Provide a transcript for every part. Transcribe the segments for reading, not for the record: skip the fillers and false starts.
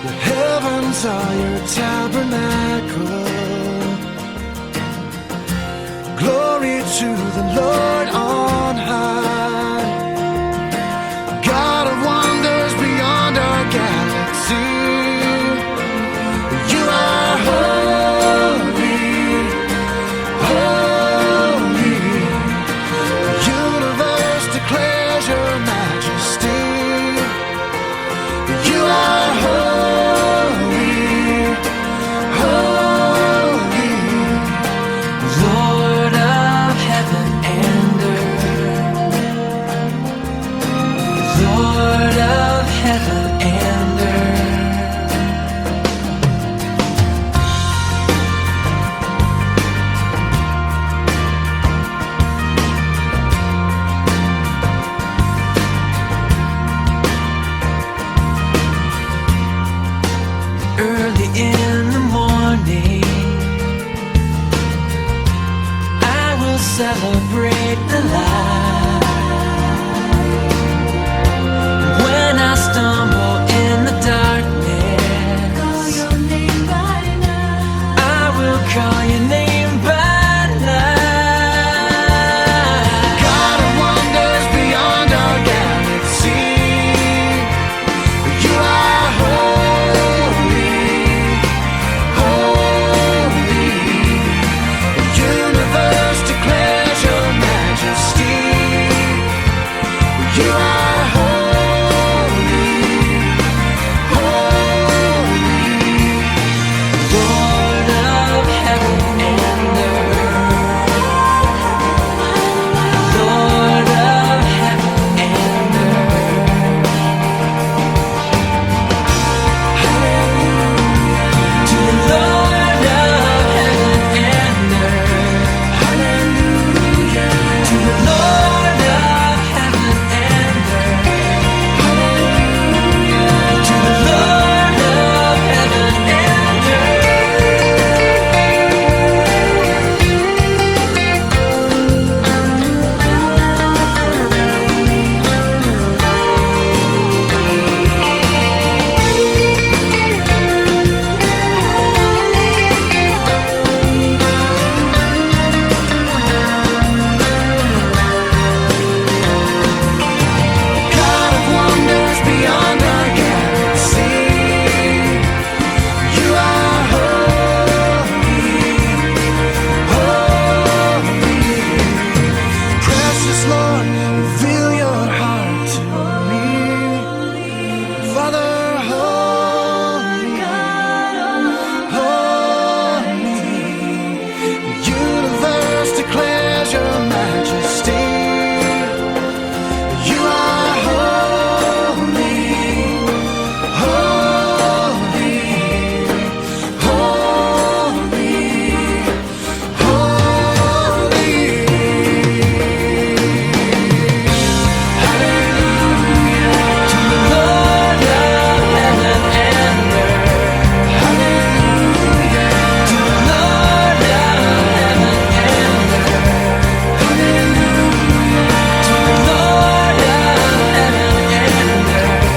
The heavens are your tabernacle. Glory to the Lord on high, God of wonders beyond our galaxy. You are holy, holy. The universe declares your majesty. You are holy, holy. Lord of heaven and earth, Lord of heaven and earth. Early in the morning, I will celebrate the light. When I stumble in the darkness, Call your name by night. I will call your name by night. God of wonders beyond our galaxy. You are holy, holy. The universe declares your majesty. You are holy, holy. Lord of heaven and earth, Lord of heaven and earth. To the Lord of heaven and earth, Hallelujah. to the Lord of heaven and earth, to the Lord of heaven and God of wonders beyond our galaxy. You are holy, holy. Precious Lord, reveal your heart to me. Father, holy, holy. The universe declares your majesty. You are holy, holy, holy, holy. Hallelujah. to the Lord of heaven and earth, Hallelujah. to the Lord of heaven and earth, Hallelujah. to the Lord of heaven and earth,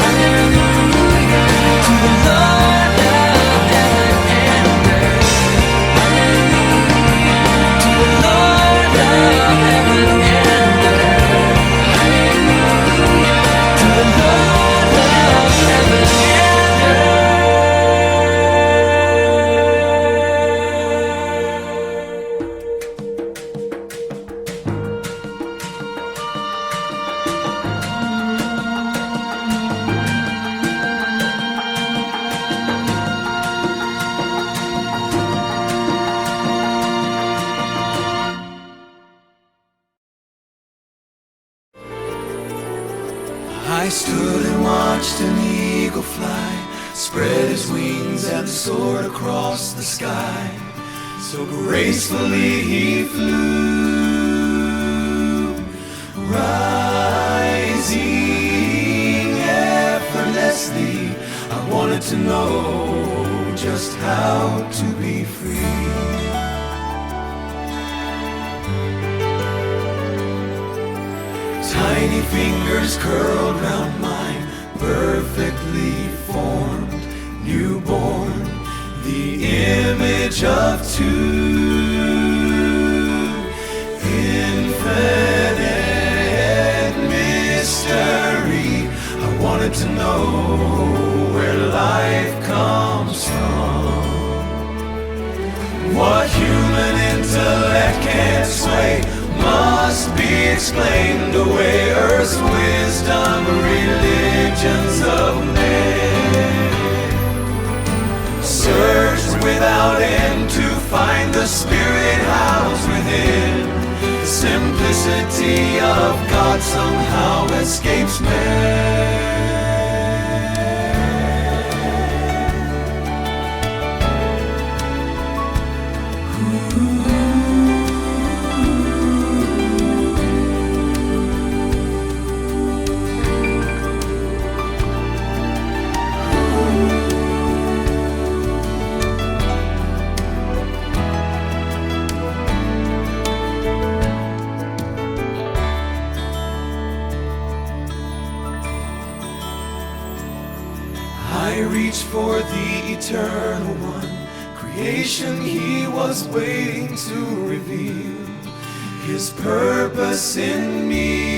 Hallelujah. to the Lord of heaven and earth, to the Lord of heaven and earth, to the Lord of heaven and I stood and watched an eagle fly, spread his wings and soared across the sky. So gracefully he flew, rising effortlessly. I wanted to know just how to be free. Tiny fingers curled round mine, perfectly formed. bridge of two, infinite mystery. I wanted to know where life comes from, what human intellect can't sway must be explained away. Earth's wisdom, religions of men, searched without end to find the spirit housed within. The simplicity of God somehow escapes man. I reached for the eternal one. Creation he was waiting to reveal his purpose in me.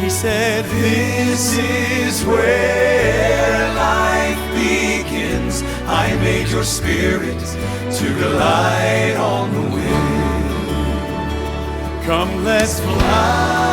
He said, this is where life begins. I made your spirit to glide on the wind. Come, let's fly.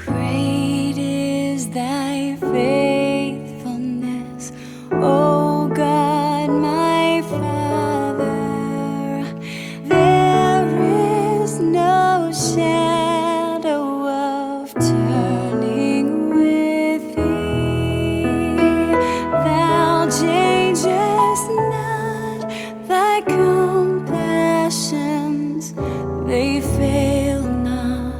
Great is thy faithfulness, O God, my Father. There is no shadow of turning with thee. Thou changest not, thy compassions, they fail not.